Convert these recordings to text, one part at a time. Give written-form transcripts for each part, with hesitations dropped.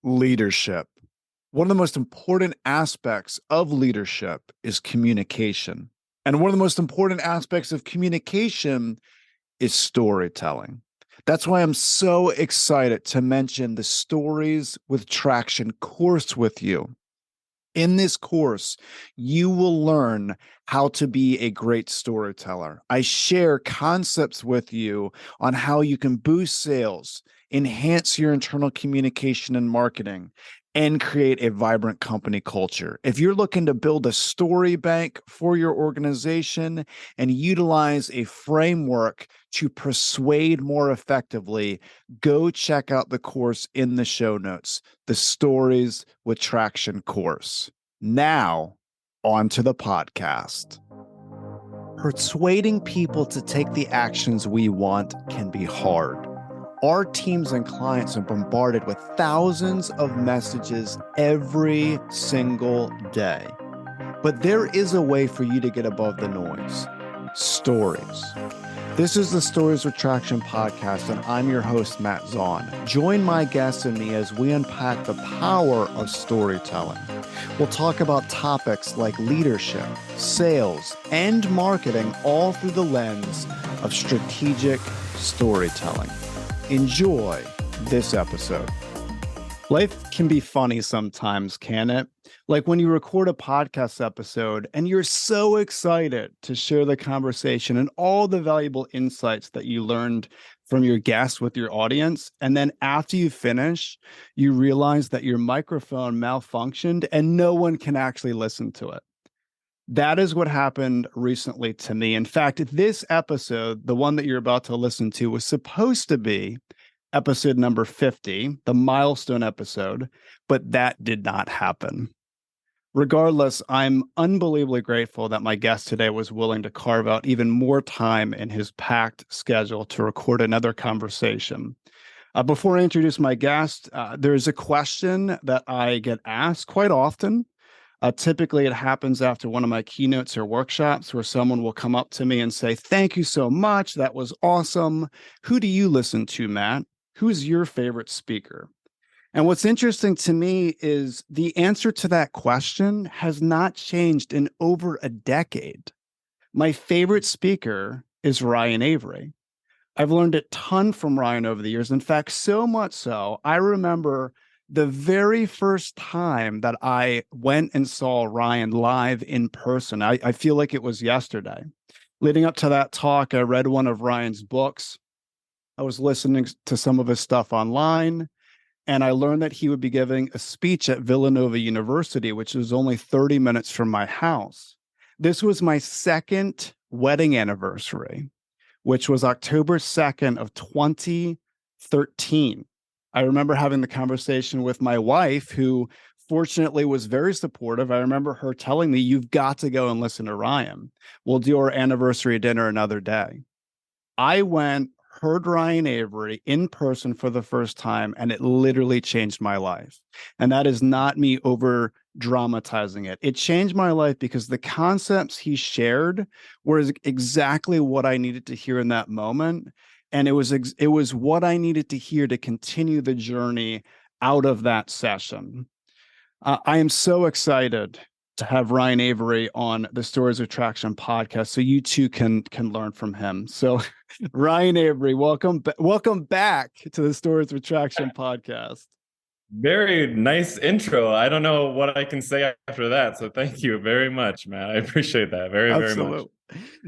Leadership. One of the most important aspects of leadership is communication. And one of the most important aspects of communication is storytelling. That's why I'm so excited to mention the Stories with Traction course with you. In this course, you will learn how to be a great storyteller. I share concepts with you on how you can boost sales, enhance your internal communication and marketing, and create a vibrant company culture. If you're looking to build a story bank for your organization and utilize a framework to persuade more effectively, go check out the course in the show notes, the Stories with Traction course. Now, on to the podcast. Persuading people to take the actions we want can be hard. Our teams and clients are bombarded with thousands of messages every single day. But there is a way for you to get above the noise. Stories. This is the Stories with Traction podcast, and I'm your host, Matt ZAUN. Join my guests and me as we unpack the power of storytelling. We'll talk about topics like leadership, sales, and marketing, all through the lens of strategic storytelling. Enjoy this episode. Life can be funny sometimes, can it? Like when you record a podcast episode and you're so excited to share the conversation and all the valuable insights that you learned from your guests with your audience. And then after you finish, you realize that your microphone malfunctioned and no one can actually listen to it. That is what happened recently to me. In fact, this episode, the one that you're about to listen to, was supposed to be episode number 50, the milestone episode, but that did not happen. Regardless, I'm unbelievably grateful that my guest today was willing to carve out even more time in his packed schedule to record another conversation. Before I introduce my guest, there's a question that I get asked quite often. Typically, it happens after one of my keynotes or workshops where someone will come up to me and say, "Thank you so much. That was awesome. Who do you listen to, Matt? Who's your favorite speaker?" And what's interesting to me is the answer to that question has not changed in over a decade. My favorite speaker is Ryan Avery. I've learned a ton from Ryan over the years. In fact, so much so, I remember the very first time that I went and saw Ryan live in person. I feel like it was yesterday. Leading up to that talk, I read one of Ryan's books. I was listening to some of his stuff online, and I learned that he would be giving a speech at Villanova University, which is only 30 minutes from my house. This was my second wedding anniversary, which was October 2nd of 2013. I remember having the conversation with my wife, who fortunately was very supportive. I remember her telling me, "You've got to go and listen to Ryan. We'll do our anniversary dinner another day." I went, heard Ryan Avery in person for the first time, and it literally changed my life. And that is not me over dramatizing it. It changed my life because the concepts he shared were exactly what I needed to hear in that moment. And it was what I needed to hear to continue the journey out of that session. I am so excited to have Ryan Avery on the Stories of Traction podcast, so you too can learn from him. So, Ryan Avery, welcome back to the Stories of Traction podcast. Very nice intro. I don't know what I can say after that. So thank you very much, Matt. I appreciate that very much.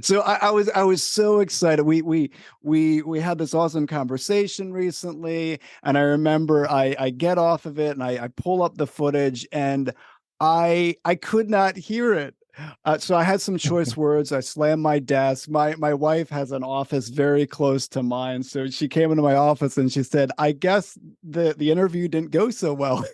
So I was so excited. We had this awesome conversation recently, and I remember I get off of it and I pull up the footage and I could not hear it. So I had some choice words. I slammed my desk. My wife has an office very close to mine. So she came into my office and she said, "I guess the interview didn't go so well."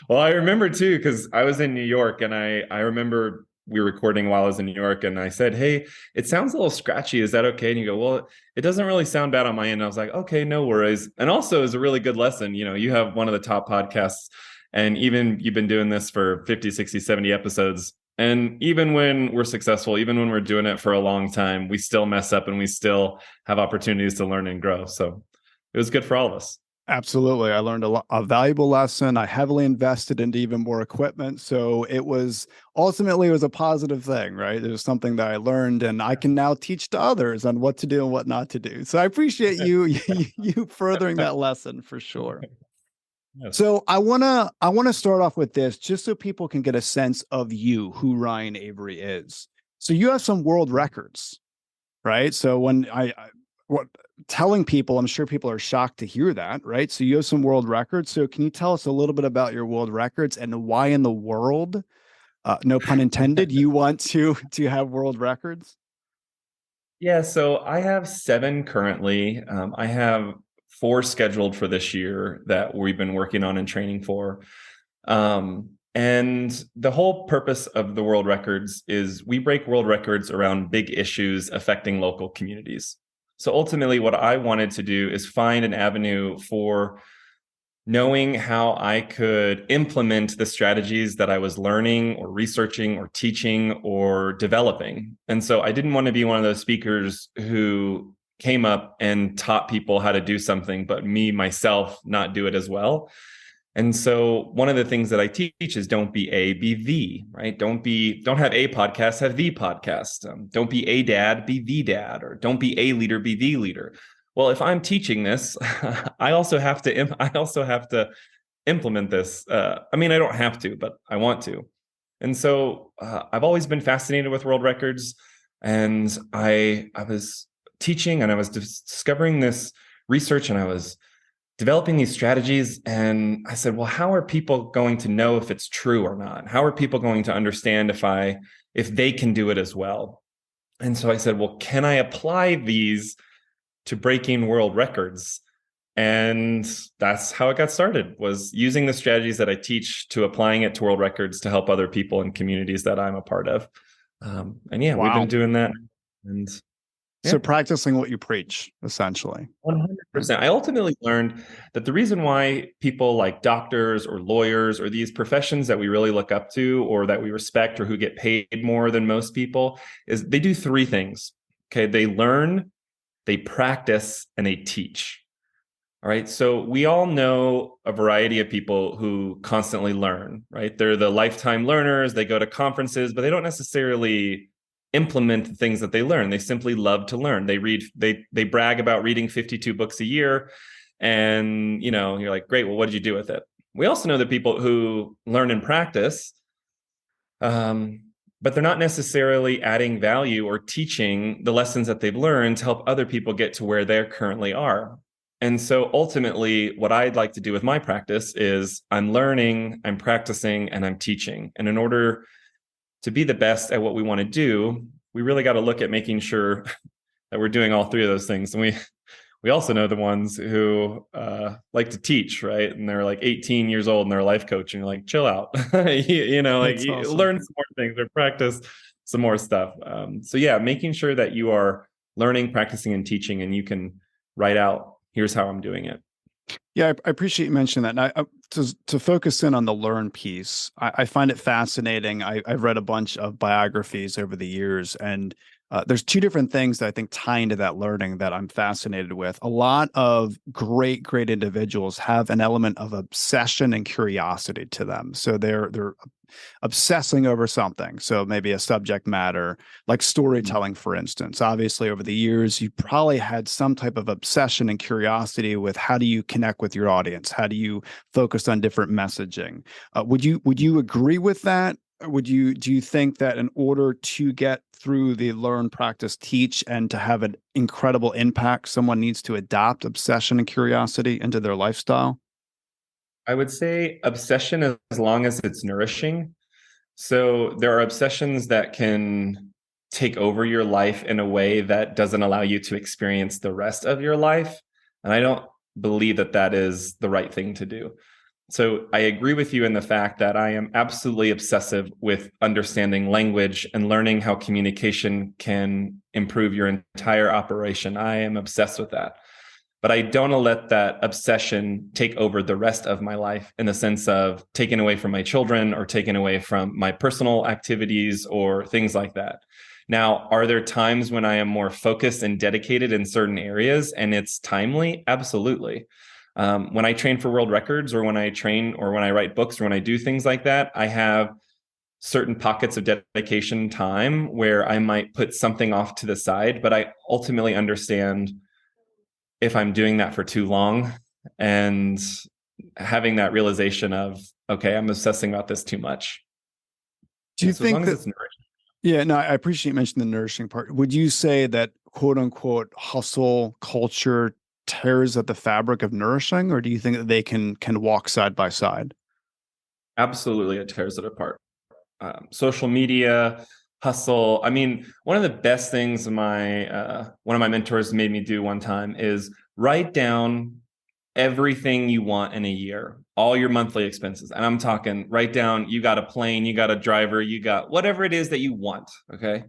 Well, I remember too, because I was in New York and I remember we were recording while I was in New York and I said, "Hey, it sounds a little scratchy. Is that okay?" And you go, "Well, it doesn't really sound bad on my end." And I was like, "Okay, no worries." And also, it's a really good lesson. You know, you have one of the top podcasts, and even you've been doing this for 50, 60, 70 episodes. And even when we're successful, even when we're doing it for a long time, we still mess up and we still have opportunities to learn and grow. So it was good for all of us. Absolutely. I learned a valuable lesson. I heavily invested into even more equipment. So it was ultimately it was a positive thing, right? It was something that I learned and I can now teach to others on what to do and what not to do. So I appreciate you you furthering that lesson for sure. Yes. So I wanna start off with this just so people can get a sense of you, who Ryan Avery is. So you have some world records, right? So when I what telling people, I'm sure people are shocked to hear that, right? So you have some world records. So can you tell us a little bit about your world records and why in the world, no pun intended, you want to have world records? Yeah, so I have seven currently. I have four scheduled for this year that we've been working on and training for. And the whole purpose of the world records is we break world records around big issues affecting local communities. So ultimately, what I wanted to do is find an avenue for knowing how I could implement the strategies that I was learning or researching or teaching or developing. And so I didn't want to be one of those speakers who came up and taught people how to do something, but me, myself, not do it as well. And so one of the things that I teach is don't be A, be the, right? Don't have a podcast, have the podcast. Don't be a dad, be the dad, or don't be a leader, be the leader. Well, if I'm teaching this, I also have to implement this. I mean, I don't have to, but I want to. And so I've always been fascinated with world records, and I was teaching and I was discovering this research, and I was developing these strategies. And I said, well, how are people going to know if it's true or not? How are people going to understand if they can do it as well? And so I said, well, can I apply these to breaking world records? And that's how it got started, was using the strategies that I teach to applying it to world records to help other people in communities that I'm a part of. And yeah, we've been Wow. doing that. And So yeah. practicing what you preach, essentially. Right. 100%. I ultimately learned that the reason why people like doctors or lawyers or these professions that we really look up to or that we respect or who get paid more than most people is they do three things. Okay. They learn, they practice, and they teach. All right. So we all know a variety of people who constantly learn, right? They're the lifetime learners. They go to conferences, but they don't necessarily implement the things that they learn. They simply love to learn. They brag about reading 52 books a year. And, you're like, great, well, what did you do with it? We also know that people who learn and practice, um, but they're not necessarily adding value or teaching the lessons that they've learned to help other people get to where they currently are. And so ultimately, what I'd like to do with my practice is I'm learning, I'm practicing, and I'm teaching. And in order to be the best at what we want to do, we really got to look at making sure that we're doing all three of those things. And we also know the ones who like to teach, right? And they're like 18 years old and they're a life coach, and you're like, chill out, That's awesome. learn some more things or practice some more stuff. So yeah, making sure that you are learning, practicing, and teaching, and you can write out, here's how I'm doing it. Yeah, I appreciate you mentioning that. And to focus in on the learn piece, I find it fascinating. I've read a bunch of biographies over the years, and there's two different things that I think tie into that learning that I'm fascinated with. A lot of great individuals have an element of obsession and curiosity to them. So they're obsessing over something. So maybe a subject matter like storytelling, for instance. Obviously, over the years, you probably had some type of obsession and curiosity with how do you connect with your audience? How do you focus on different messaging? Would you agree with that? Do you think that in order to get through the learn, practice, teach, and to have an incredible impact, someone needs to adopt obsession and curiosity into their lifestyle? I would say obsession as long as it's nourishing. So there are obsessions that can take over your life in a way that doesn't allow you to experience the rest of your life. And I don't believe that that is the right thing to do. So I agree with you in the fact that I am absolutely obsessive with understanding language and learning how communication can improve your entire operation. I am obsessed with that. But I don't let that obsession take over the rest of my life in the sense of taking away from my children or taking away from my personal activities or things like that. Now, are there times when I am more focused and dedicated in certain areas and it's timely? Absolutely. When I train for world records, or when I train, or when I write books, or when I do things like that, I have certain pockets of dedication time where I might put something off to the side, but I ultimately understand if I'm doing that for too long, and having that realization of, okay, I'm obsessing about this too much. Do you So as long think as that, it's nourishing. yeah, no, I appreciate you mentioning the nourishing part. Would you say that quote unquote hustle culture tears at the fabric of nourishing, or do you think that they can walk side by side? Absolutely, it tears it apart. Social media, hustle. I mean, one of the best things my one of my mentors made me do one time is write down everything you want in a year, all your monthly expenses. And I'm talking, write down, you got a plane, you got a driver, you got whatever it is that you want. Okay.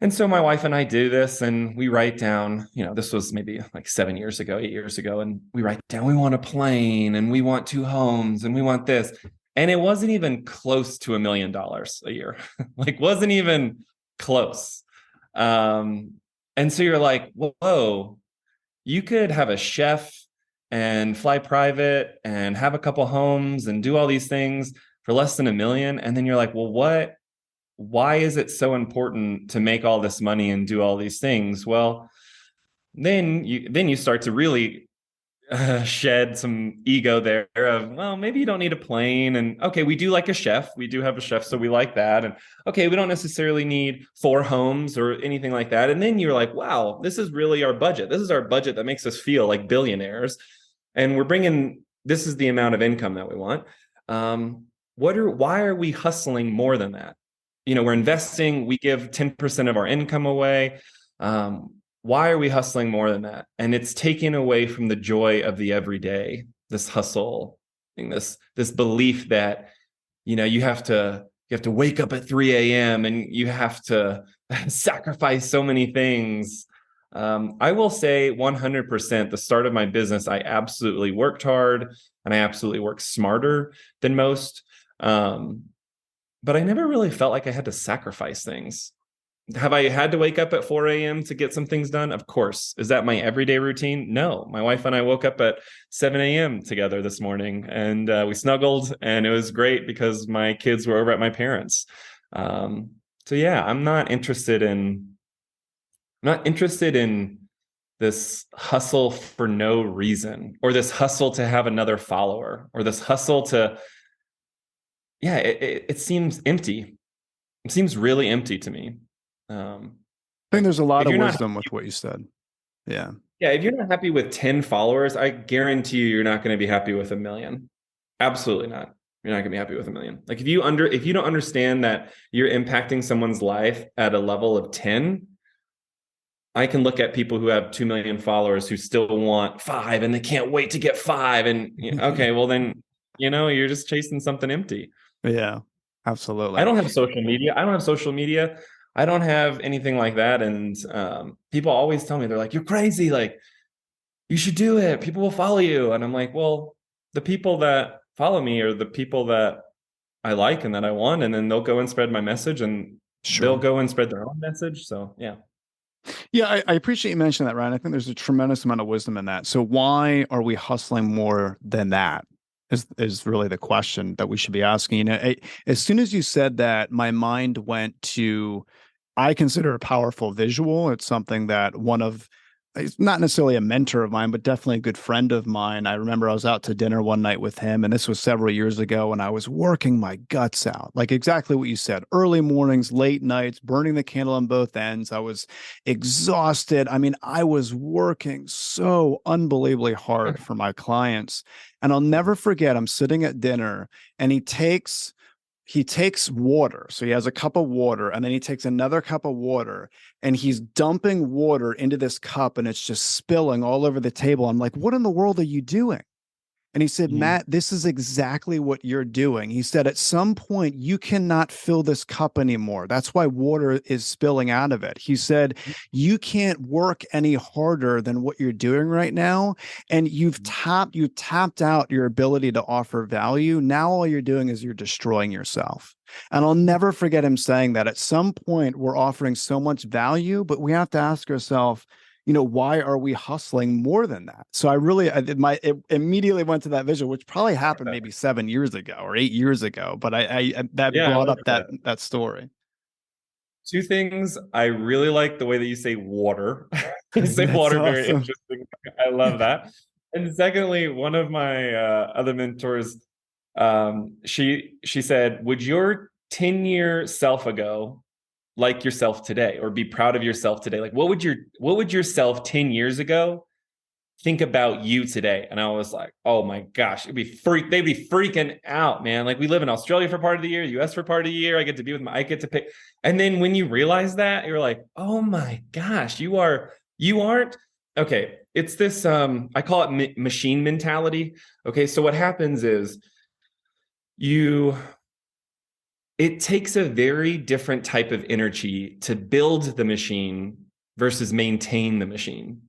And so my wife and I do this, and we write down, this was maybe like 7 years ago, 8 years ago. And we write down, we want a plane, and we want 2 homes, and we want this. And it wasn't even close to $1 million a year. Like, wasn't even close. And so you're like, whoa, you could have a chef and fly private and have a couple homes and do all these things for less than 1 million. And then you're like, well, why is it so important to make all this money and do all these things? Well, then you start to really shed some ego there of, well, maybe you don't need a plane. And okay, we do like a chef. We do have a chef, so we like that. And okay, we don't necessarily need 4 homes or anything like that. And then you're like, wow, this is really our budget. This is our budget that makes us feel like billionaires. And this is the amount of income that we want. Why are we hustling more than that? We're investing, we give 10% of our income away. Why are we hustling more than that? And it's taking away from the joy of the everyday, this hustle thing, this belief that, you have to wake up at 3 a.m. and you have to sacrifice so many things. I will say 100%, the start of my business, I absolutely worked hard, and I absolutely worked smarter than most. But I never really felt like I had to sacrifice things. Have I had to wake up at 4 a.m. to get some things done? Of course. Is that my everyday routine? No. My wife and I woke up at 7 a.m. together this morning, and we snuggled, and it was great because my kids were over at my parents'. So yeah, I'm not interested in this hustle for no reason, or this hustle to have another follower, or this hustle to, yeah, it seems empty. It seems really empty to me. I think there's a lot If of you're not, wisdom with what you said. Yeah. yeah, if you're not happy with 10 followers, I guarantee you're not going to be happy with 1 million. Absolutely not. You're not going to be happy with 1 million. Like, if you don't understand that you're impacting someone's life at a level of 10, I can look at people who have 2 million followers who still want 5, and they can't wait to get 5. And okay, well then, you're just chasing something empty. Yeah, I absolutely. don't have social media. I don't have anything like that. And people always tell me, they're like, you're crazy. Like, you should do it. People will follow you. And I'm like, well, the people that follow me are the people that I like and that I want. And then they'll go and spread my message, and they'll Sure. go and spread their own message. So yeah. Yeah, I appreciate you mentioning that, Ryan. I think there's a tremendous amount of wisdom in that. So why are we hustling more than that? Is really the question that we should be asking. As soon as you said that, my mind went to, I consider a powerful visual. It's something that it's not necessarily a mentor of mine, but definitely a good friend of mine. I remember I was out to dinner one night with him, and this was several years ago, and I was working my guts out, like exactly what you said, early mornings, late nights, burning the candle on both ends. I was exhausted. I mean, I was working so unbelievably hard for my clients. And I'll never forget, I'm sitting at dinner, and he takes water. So he has a cup of water, and then he takes another cup of water, and he's dumping water into this cup, and it's just spilling all over the table. I'm like, what in the world are you doing? And he said, Mhm. Matt, this is exactly what you're doing. He said, at some point, you cannot fill this cup anymore. That's why water is spilling out of it. He said, you can't work any harder than what you're doing right now. And you've tapped out your ability to offer value. Now all you're doing is you're destroying yourself. And I'll never forget him saying that. At some point, we're offering so much value, but we have to ask ourselves, why are we hustling more than that? So it immediately went to that vision, which probably happened maybe 7 years ago or 8 years ago. But that Yeah, I brought love up that. that story. Two things. I really like the way that you say water. You say That's water, very awesome. interesting. I love that. And secondly, one of my other mentors, she said, "Would your 10-year self ago like yourself today, or be proud of yourself today? Like, what would yourself 10 years ago think about you today?" And I was like, "Oh my gosh, they'd be freaking out, man. Like, we live in Australia for part of the year, US for part of the year. I get to pick." And then when you realize that, you're like, "Oh my gosh, you aren't okay." It's this I call it machine mentality. Okay, so what happens is you it takes a very different type of energy to build the machine versus maintain the machine.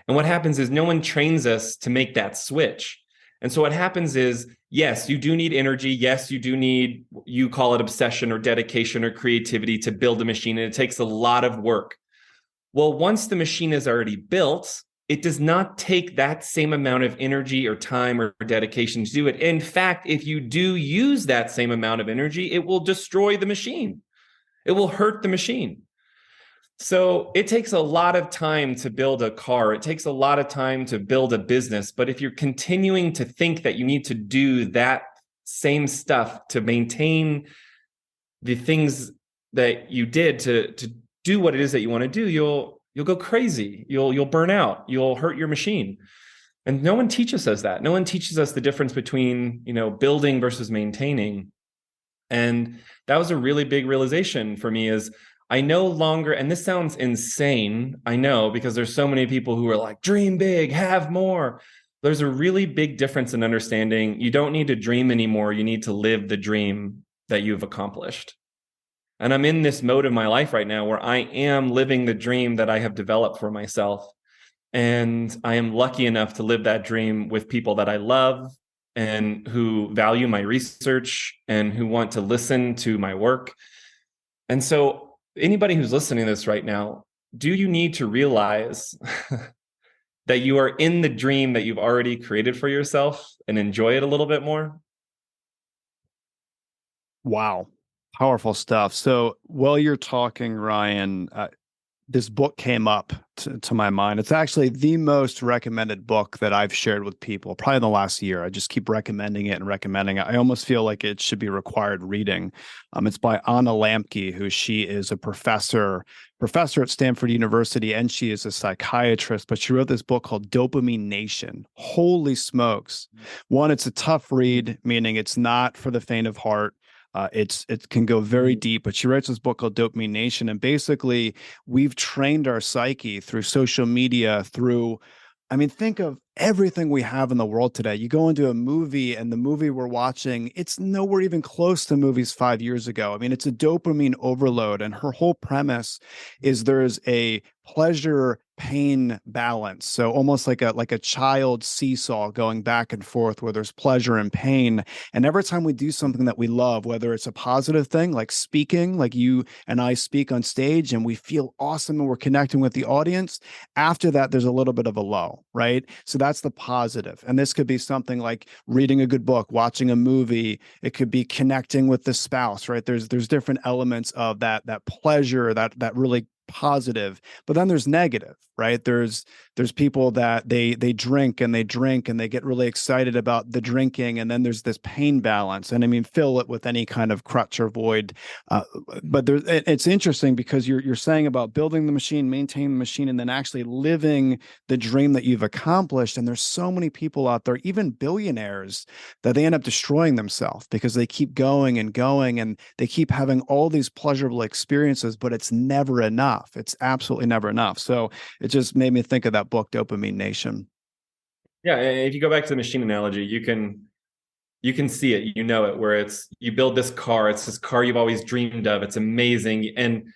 And what happens is no one trains us to make that switch. And so what happens is, yes, you do need energy. Yes, you do need, you call it obsession or dedication or creativity to build a machine. And it takes a lot of work. Well, once the machine is already built, it does not take that same amount of energy or time or dedication to do it. In fact, if you do use that same amount of energy, it will destroy the machine. It will hurt the machine. So it takes a lot of time to build a car. It takes a lot of time to build a business. But if you're continuing to think that you need to do that same stuff to maintain the things that you did to do what it is that you want to do, you'll go crazy. You'll burn out. You'll hurt your machine. And no one teaches us that. No one teaches us the difference between, building versus maintaining. And that was a really big realization for me is I no longer, and this sounds insane, I know, because there's so many people who are like, dream big, have more. There's a really big difference in understanding you don't need to dream anymore. You need to live the dream that you've accomplished. And I'm in this mode of my life right now where I am living the dream that I have developed for myself. And I am lucky enough to live that dream with people that I love and who value my research and who want to listen to my work. And so, anybody who's listening to this right now, do you need to realize that you are in the dream that you've already created for yourself and enjoy it a little bit more? Wow. Powerful stuff. So while you're talking, Ryan, this book came up to my mind. It's actually the most recommended book that I've shared with people, probably in the last year. I just keep recommending it and recommending it. I almost feel like it should be required reading. It's by Anna Lamke, who she is a professor at Stanford University, and she is a psychiatrist. But she wrote this book called Dopamine Nation. Holy smokes! One, it's a tough read, meaning it's not for the faint of heart. It can go very deep, but she writes this book called Dopamine Nation, and basically we've trained our psyche through social media, think of everything we have in the world today. You go into a movie and the movie we're watching, it's nowhere even close to movies 5 years ago. It's a dopamine overload. And her whole premise is there's a pleasure pain balance. So almost like a child seesaw going back and forth where there's pleasure and pain. And every time we do something that we love, whether it's a positive thing like speaking, like you and I speak on stage and we feel awesome and we're connecting with the audience, after that, there's a little bit of a lull, right? So that's the positive. And this could be something like reading a good book, watching a movie. It could be connecting with the spouse, right? There's different elements of that pleasure, that really positive. But then there's negative, right? There's people that they drink and they get really excited about the drinking, and then there's this pain balance. And fill it with any kind of crutch or void. But it's interesting because you're saying about building the machine, maintaining the machine, and then actually living the dream that you've accomplished. And there's so many people out there, even billionaires, that they end up destroying themselves because they keep going and going, and they keep having all these pleasurable experiences, but it's never enough. It's absolutely never enough. So it just made me think of that book, Dopamine Nation. Yeah, if you go back to the machine analogy, you can see it, it, where it's you build this car, it's this car you've always dreamed of, it's amazing. And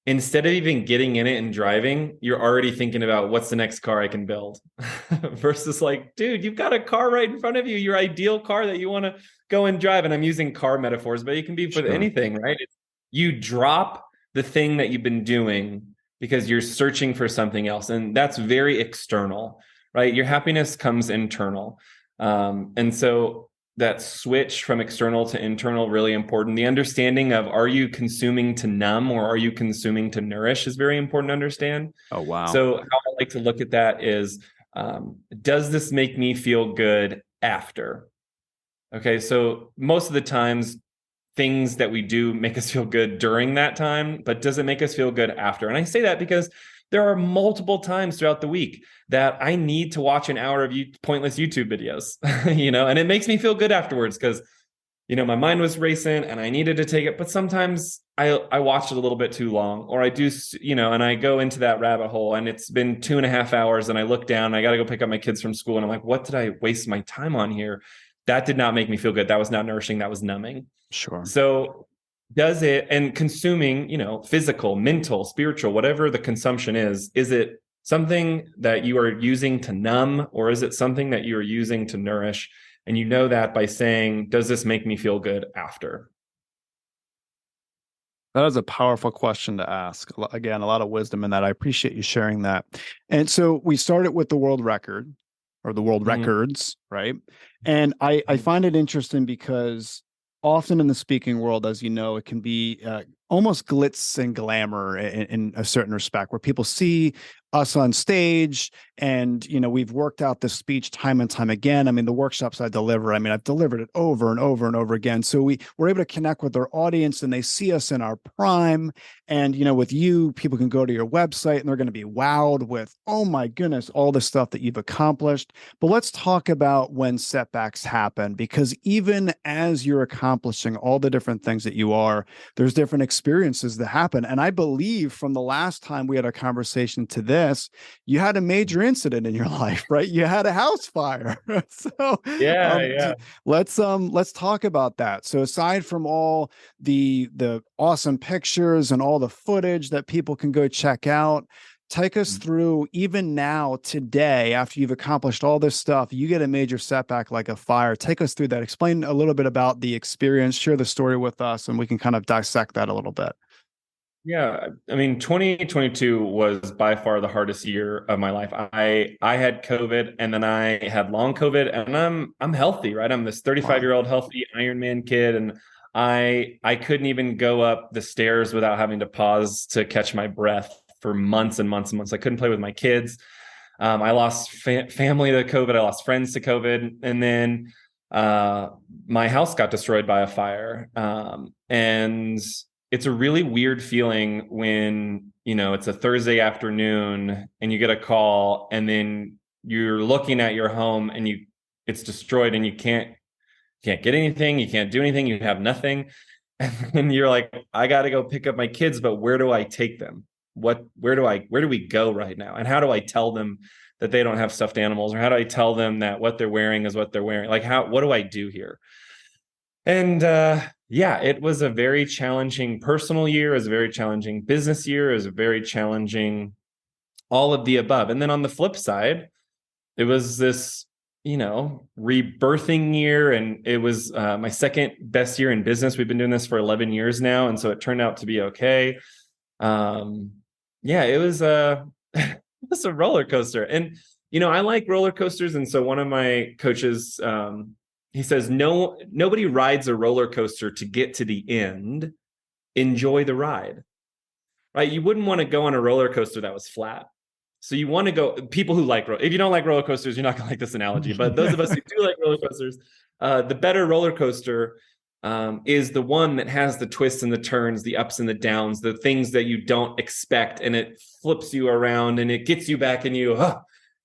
instead of even getting in it and driving, you're already thinking about what's the next car I can build. Versus like, dude, you've got a car right in front of you, your ideal car that you want to go and drive. And I'm using car metaphors, but it can be for Sure. anything, right? You drop the thing that you've been doing because you're searching for something else. And that's very external, right? Your happiness comes internal. And so that switch from external to internal, really important. The understanding of, are you consuming to numb or are you consuming to nourish, is very important to understand. Oh, wow. So how I like to look at that is, does this make me feel good after? Okay, so most of the times things that we do make us feel good during that time, but does it make us feel good after? And I say that because there are multiple times throughout the week that I need to watch an hour of pointless YouTube videos, and it makes me feel good afterwards because, my mind was racing and I needed to take it. But sometimes I watched it a little bit too long, or I do, and I go into that rabbit hole and it's been 2.5 hours and I look down and I got to go pick up my kids from school. And I'm like, what did I waste my time on here? That did not make me feel good. That was not nourishing. That was numbing. Sure. So does it, and consuming, physical, mental, spiritual, whatever the consumption is it something that you are using to numb, or is it something that you are using to nourish? And you know that by saying, does this make me feel good after? That is a powerful question to ask. Again, a lot of wisdom in that. I appreciate you sharing that. And so we started with the world record, or the world records, right? And I find it interesting because often in the speaking world, as you know, it can be almost glitz and glamour in a certain respect, where people see us on stage and, we've worked out this speech time and time again. I mean, the workshops I deliver, I've delivered it over and over and over again. So we're able to connect with our audience and they see us in our prime. And, with you, people can go to your website and they're going to be wowed with, oh my goodness, all the stuff that you've accomplished. But let's talk about when setbacks happen, because even as you're accomplishing all the different things that you are, there's different experiences that happen. And I believe from the last time we had a conversation to this, you had a major incident in your life, right? You had a house fire. So Yeah. let's talk about that. So aside from all the awesome pictures and all the footage that people can go check out, take us through, even now, today, after you've accomplished all this stuff, you get a major setback like a fire. Take us through that. Explain a little bit about the experience, share the story with us, and we can kind of dissect that a little bit. Yeah, 2022 was by far the hardest year of my life. I had COVID, and then I had long COVID, and I'm healthy, right? I'm this 35-year-old healthy Ironman kid, and I couldn't even go up the stairs without having to pause to catch my breath for months and months and months. I couldn't play with my kids. I lost family to COVID. I lost friends to COVID, and then my house got destroyed by a fire. And it's a really weird feeling when, it's a Thursday afternoon and you get a call and then you're looking at your home and it's destroyed and you can't get anything. You can't do anything. You have nothing. And you're like, I got to go pick up my kids, but where do I take them? Where do we go right now? And how do I tell them that they don't have stuffed animals? Or how do I tell them that what they're wearing is what they're wearing? Like, what do I do here? And it was a very challenging personal year. It was a very challenging business year. It was a very challenging all of the above. And then on the flip side, it was this, rebirthing year. And it was my second best year in business. We've been doing this for 11 years now. And so it turned out to be okay. It was it was a roller coaster. And, I like roller coasters. And so one of my coaches, he says, nobody rides a roller coaster to get to the end. Enjoy the ride, right? You wouldn't want to go on a roller coaster that was flat. So you want to go, people who like, if you don't like roller coasters, you're not going to like this analogy, but those of us who do like roller coasters, the better roller coaster is the one that has the twists and the turns, the ups and the downs, the things that you don't expect, and it flips you around and it gets you back and you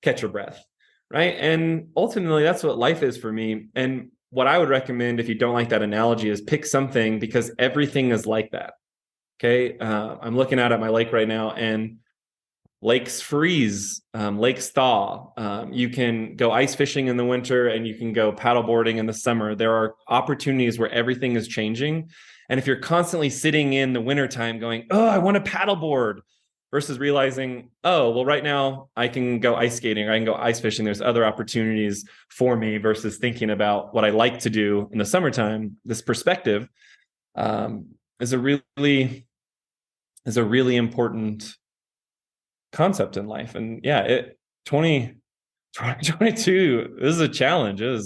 catch your breath. Right. And ultimately, that's what life is for me. And what I would recommend, if you don't like that analogy, is pick something, because everything is like that. Okay. I'm looking out at my lake right now, and lakes freeze, lakes thaw. You can go ice fishing in the winter and you can go paddleboarding in the summer. There are opportunities where everything is changing. And if you're constantly sitting in the wintertime going, oh, I want to paddleboard, versus realizing, oh, well, right now I can go ice skating or I can go ice fishing. There's other opportunities for me, versus thinking about what I like to do in the summertime. This perspective is a really important concept in life. And yeah, 2022, this is a challenge. It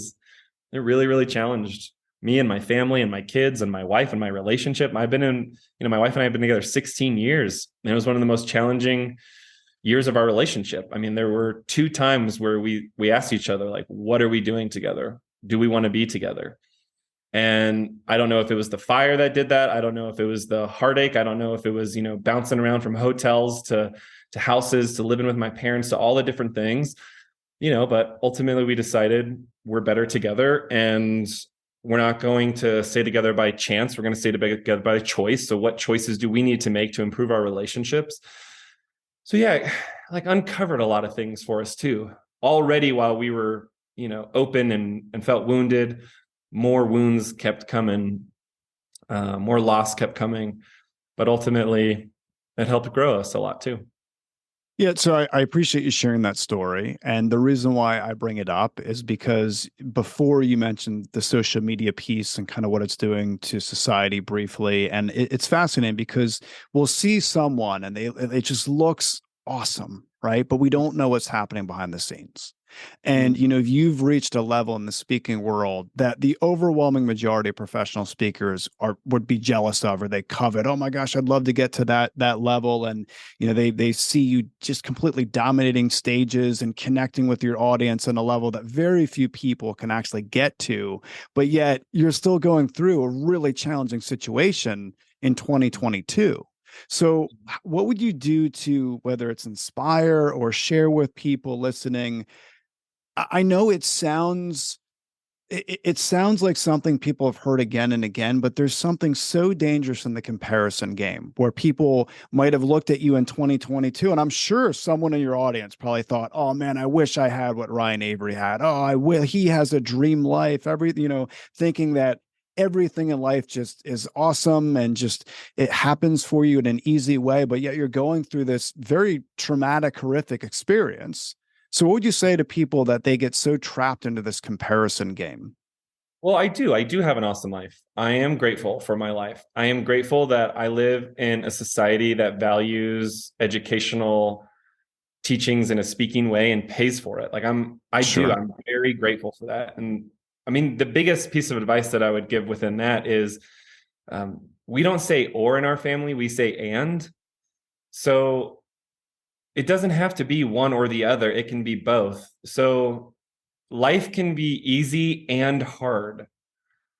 really, really challenged me and my family and my kids and my wife and my relationship. My wife and I have been together 16 years. And it was one of the most challenging years of our relationship. I mean, there were 2 times where we asked each other, like, what are we doing together? Do we want to be together? And I don't know if it was the fire that did that. I don't know if it was the heartache. I don't know if it was, bouncing around from hotels to houses, to living with my parents, to all the different things, but ultimately we decided we're better together, and we're not going to stay together by chance. We're going to stay together by choice. So what choices do we need to make to improve our relationships? So yeah, like uncovered a lot of things for us too. Already while we were, open and felt wounded, more wounds kept coming, more loss kept coming, but ultimately it helped grow us a lot too. Yeah, so I appreciate you sharing that story. And the reason why I bring it up is because before you mentioned the social media piece and kind of what it's doing to society briefly. And it's fascinating because we'll see someone and it just looks awesome, right? But we don't know what's happening behind the scenes. And you've reached a level in the speaking world that the overwhelming majority of professional speakers would be jealous of, or they covet. Oh my gosh, I'd love to get to that level. And they see you just completely dominating stages and connecting with your audience on a level that very few people can actually get to. But yet you're still going through a really challenging situation in 2022. So what would you do to, whether it's inspire or share with people listening? I know it sounds like something people have heard again and again, but there's something so dangerous in the comparison game where people might have looked at you in 2022. And I'm sure someone in your audience probably thought, oh man, I wish I had what Ryan Avery had. Oh, I will. He has a dream life, thinking that everything in life just is awesome and just it happens for you in an easy way. But yet you're going through this very traumatic, horrific experience. So what would you say to people that they get so trapped into this comparison game? Well, I do. I do have an awesome life. I am grateful for my life. I am grateful that I live in a society that values educational teachings in a speaking way and pays for it. Sure. I'm very grateful for that. And I mean, the biggest piece of advice that I would give within that is we don't say or in our family, we say and. So it doesn't have to be one or the other. It can be both. So life can be easy and hard.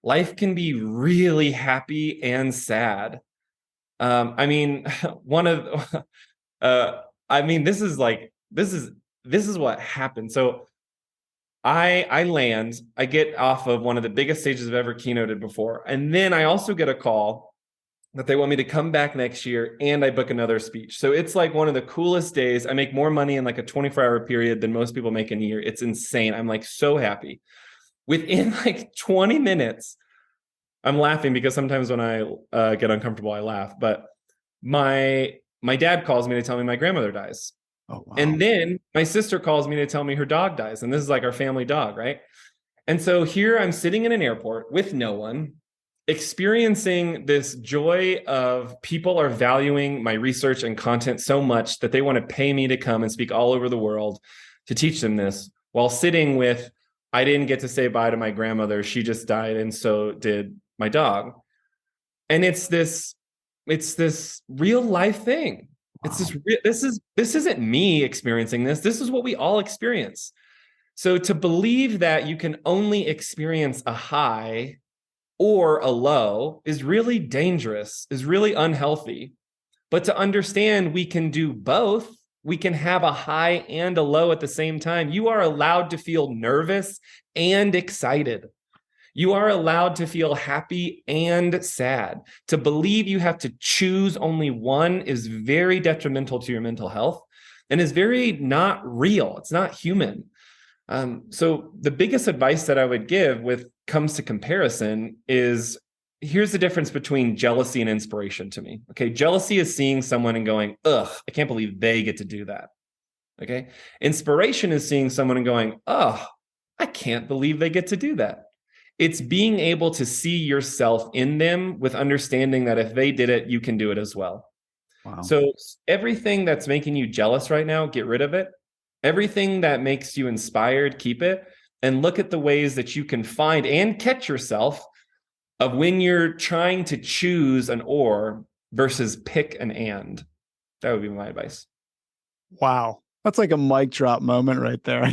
Life can be really happy and sad. I mean, one of, I mean, this is what happened. So I get off of one of the biggest stages I've ever keynoted before. And then I also get a call that they want me to come back next year and I book another speech. So it's like one of the coolest days. I make more money in like a 24-hour period than most people make in a year. It's insane. I'm like so happy. Within like 20 minutes, I'm laughing because sometimes when I get uncomfortable, I laugh. But my dad calls me to tell me my grandmother dies. Oh, wow. And then my sister calls me to tell me her dog dies. And this is like our family dog, right? And so here I'm sitting in an airport with no one, experiencing this joy of people are valuing my research and content so much that they want to pay me to come and speak all over the world to teach them this, while sitting with, I didn't get to say bye to my grandmother. She just died, and so did my dog. And it's this real life thing. It's Wow. this isn't me experiencing this. This is what we all experience. So to believe that you can only experience a high or a low is really dangerous, is really unhealthy. But to understand we can do both, we can have a high and a low at the same time. You are allowed to feel nervous and excited. You are allowed to feel happy and sad. To believe you have to choose only one is very detrimental to your mental health and is very not real. It's not human. So the biggest advice that I would give with comes to comparison is, here's the difference between jealousy and inspiration to me. Okay. Jealousy is seeing someone and going, ugh, I can't believe they get to do that. Okay. Inspiration is seeing someone and going, oh, I can't believe they get to do that. It's being able to see yourself in them with understanding that if they did it, you can do it as well. Wow. So everything that's making you jealous right now, get rid of it. Everything that makes you inspired, keep it. And look at the ways that you can find and catch yourself of when you're trying to choose an or versus pick an and. That would be my advice. Wow. That's like a mic drop moment right there.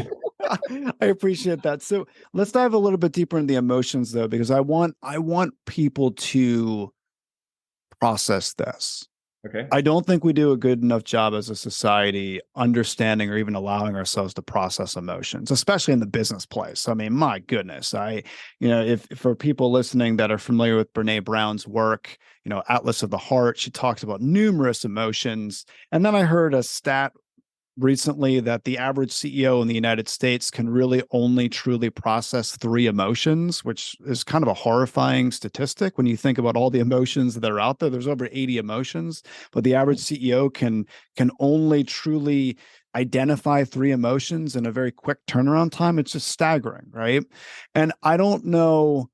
I appreciate that. So let's dive a little bit deeper into the emotions though, because I want people to process this. Okay. I don't think we do a good enough job as a society understanding or even allowing ourselves to process emotions, especially in the business place. I mean, my goodness, if for people listening that are familiar with Brene Brown's work, Atlas of the Heart, she talks about numerous emotions. And then I heard a stat recently that the average CEO in the United States can really only truly process three emotions, which is kind of a horrifying statistic when you think about all the emotions that are out there. There's over 80 emotions, but the average CEO can only truly identify three emotions in a very quick turnaround time. It's just staggering, right? And I don't know.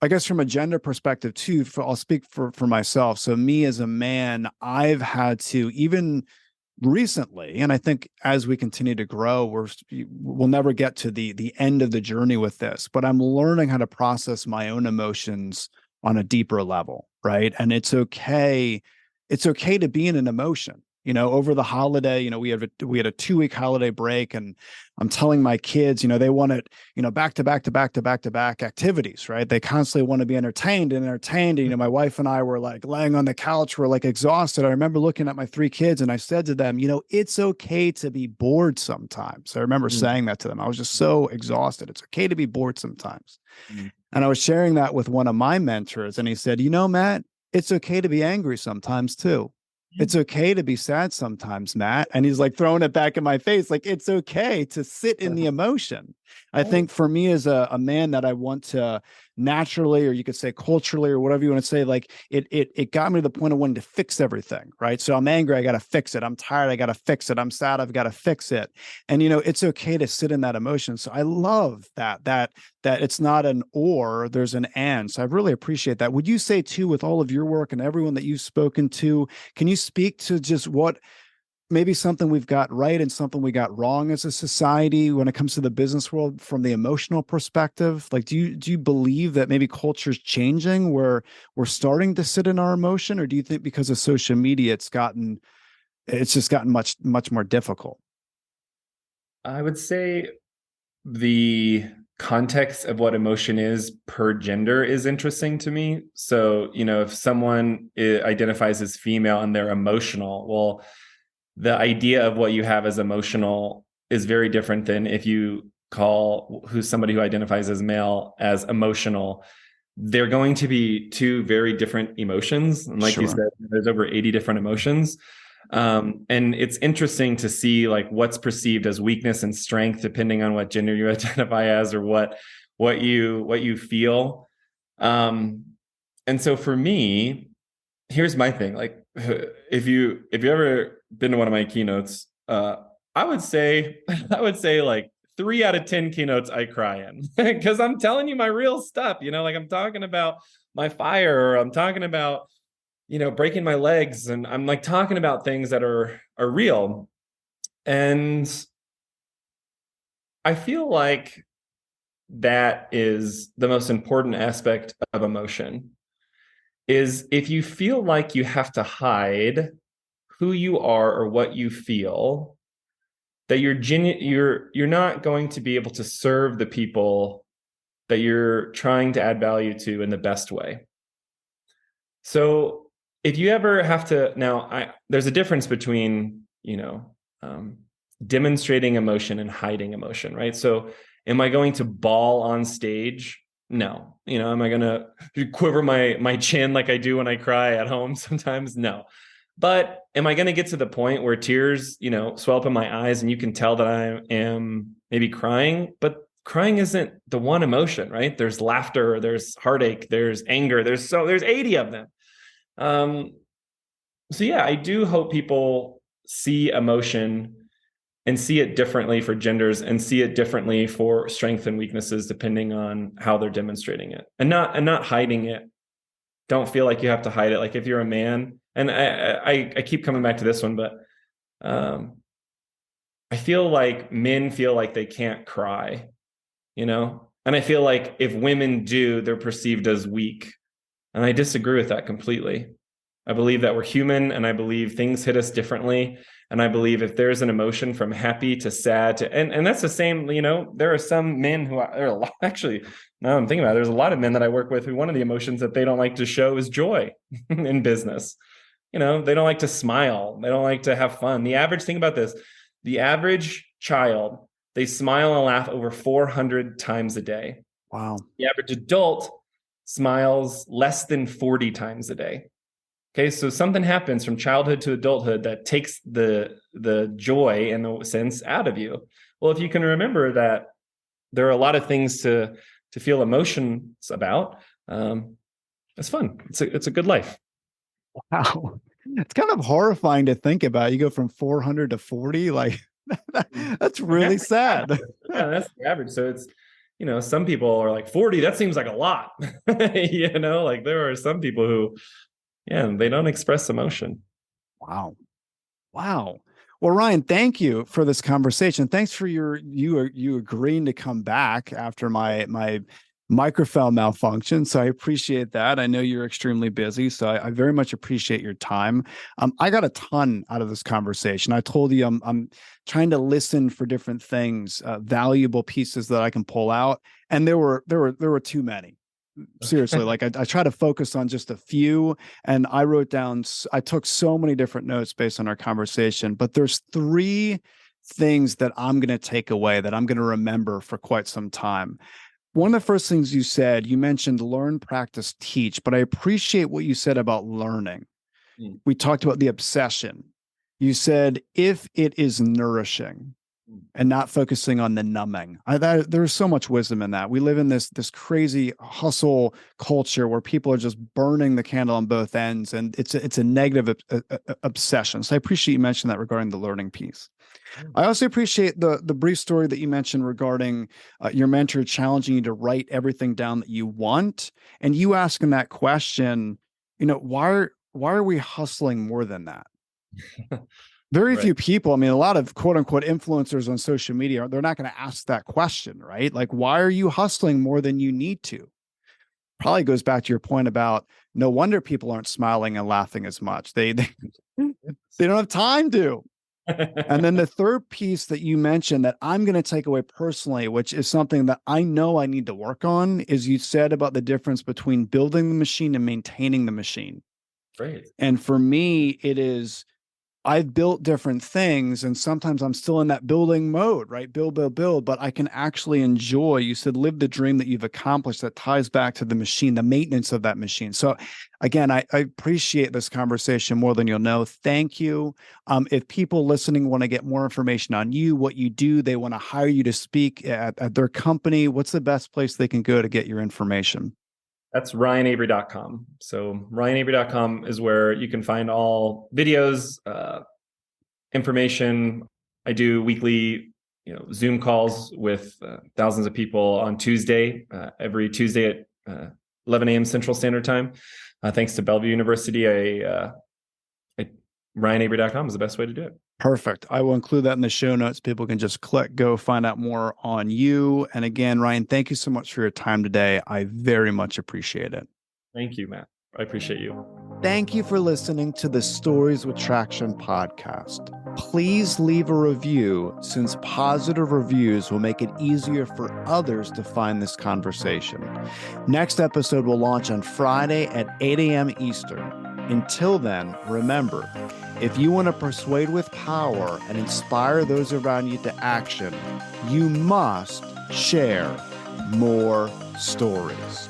I guess from a gender perspective too, I'll speak for myself. So me as a man, I've had to even recently, and I think as we continue to grow, we'll never get to the end of the journey with this, but I'm learning how to process my own emotions on a deeper level, right? And it's okay to be in an emotion. Over the holiday, we had a 2-week holiday break, and I'm telling my kids, they wanted, back to back to back to back to back activities, right? They constantly want to be entertained and entertained. And, my wife and I were like laying on the couch, we're like exhausted. I remember looking at my 3 kids and I said to them, it's okay to be bored sometimes. I remember saying that to them. I was just so exhausted. It's okay to be bored sometimes. Mm. And I was sharing that with one of my mentors, and he said, Matt, it's okay to be angry sometimes too. It's okay to be sad sometimes, Matt. And he's like throwing it back in my face, like it's okay to sit in the emotion. I think for me as a man that I want to naturally, or you could say culturally, or whatever you want to say, like it got me to the point of wanting to fix everything, right? So I'm angry, I got to fix it. I'm tired, I got to fix it. I'm sad, I've got to fix it. And it's okay to sit in that emotion. So I love that it's not an or, there's an and. So I really appreciate that. Would you say too, with all of your work and everyone that you've spoken to, can you speak to just what maybe something we've got right and something we got wrong as a society when it comes to the business world from the emotional perspective? Like, do you believe that maybe culture's changing where we're starting to sit in our emotion, or do you think because of social media it's just gotten much much more difficult? I would say the context of what emotion is per gender is interesting to me. So, if someone identifies as female and they're emotional, well, the idea of what you have as emotional is very different than if you call who's somebody who identifies as male as emotional. They're going to be two very different emotions. And like you Sure. said, there's over 80 different emotions. And it's interesting to see like what's perceived as weakness and strength, depending on what gender you identify as or what you feel. And so for me, here's my thing. Like if you ever been to one of my keynotes, I would say I would say like 3 out of 10 keynotes I cry in because I'm telling you my real stuff. Like I'm talking about my fire, or I'm talking about breaking my legs, and I'm like talking about things that are real. And I feel like that is the most important aspect of emotion, is if you feel like you have to hide who you are or what you feel, that you're not going to be able to serve the people that you're trying to add value to in the best way. So if you ever have to, now there's a difference between, um, demonstrating emotion and hiding emotion, right? So am I going to bawl on stage? No. Am I going to quiver my chin like I do when I cry at home sometimes? No. But am I going to get to the point where tears, swell up in my eyes and you can tell that I am maybe crying? But crying isn't the one emotion, right? There's laughter, there's heartache, there's anger, there's 80 of them. Um, so yeah, I do hope people see emotion and see it differently for genders and see it differently for strengths and weaknesses depending on how they're demonstrating it, and not hiding it don't feel like you have to hide it. Like if you're a man, and I keep coming back to this one, but I feel like men feel like they can't cry, you know? And I feel like if women do, they're perceived as weak. And I disagree with that completely. I believe that we're human, and I believe things hit us differently. And I believe if there's an emotion from happy to sad to, and that's the same, you know, there are some men who there are a lot, actually, now I'm thinking about it, there's a lot of men that I work with who one of the emotions that they don't like to show is joy in business. You know, they don't like to smile. They don't like to have fun. The average thing about this, the average child, they smile and laugh over 400 times a day. Wow. The average adult smiles less than 40 times a day. Okay, so something happens from childhood to adulthood that takes the joy, in a sense, out of you. Well, if you can remember that there are a lot of things to feel emotions about, it's fun. It's a good life. Wow. It's kind of horrifying to think about. You go from 400 to 40, like that's really sad. Yeah, that's the average. So it's, you know, some people are like 40, that seems like a lot. You know, like there are some people who, yeah, they don't express emotion. Wow. Wow. Well, Ryan, thank you for this conversation. Thanks for you agreeing to come back after my microphone malfunction. So I appreciate that. I know you're extremely busy, so I very much appreciate your time. I got a ton out of this conversation. I told you I'm trying to listen for different things, valuable pieces that I can pull out, and there were too many. Seriously, like I try to focus on just a few, and I took so many different notes based on our conversation, but there's three things that I'm going to take away that I'm going to remember for quite some time. One of the first things you mentioned learn, practice, teach, but I appreciate what you said about learning. We talked about the obsession. You said if it is nourishing, and not focusing on the numbing. There's so much wisdom in that. We live in this crazy hustle culture where people are just burning the candle on both ends, and it's a negative obsession. So I appreciate you mentioned that regarding the learning piece. I also appreciate the brief story that you mentioned regarding your mentor challenging you to write everything down that you want, and you asking that question. You know, why are we hustling more than that? Very few people, I mean, a lot of quote unquote influencers on social media, they're not going to ask that question, right? Like, why are you hustling more than you need to? Probably goes back to your point about no wonder people aren't smiling and laughing as much. They don't have time to. And then the third piece that you mentioned that I'm going to take away personally, which is something that I know I need to work on, is you said about the difference between building the machine and maintaining the machine. Right. And for me, it is, I've built different things, and sometimes I'm still in that building mode, right? Build, but I can actually enjoy, you said, live the dream that you've accomplished that ties back to the machine, the maintenance of that machine. So again, I appreciate this conversation more than you'll know. Thank you. If people listening want to get more information on you, what you do, they want to hire you to speak at their company, what's the best place they can go to get your information? That's ryanavery.com. So ryanavery.com is where you can find all videos, information. I do weekly, Zoom calls with thousands of people on Tuesday, every Tuesday at 11 a.m. Central Standard Time. Thanks to Bellevue University, ryanavery.com is the best way to do it. Perfect. I will include that in the show notes. People can just click, go find out more on you. And again, Ryan, thank you so much for your time today. I very much appreciate it. Thank you, Matt. I appreciate you. Thank you for listening to the Stories with Traction podcast. Please leave a review, since positive reviews will make it easier for others to find this conversation. Next episode will launch on Friday at 8 a.m. Eastern. Until then, remember, if you want to persuade with power and inspire those around you to action, you must share more stories.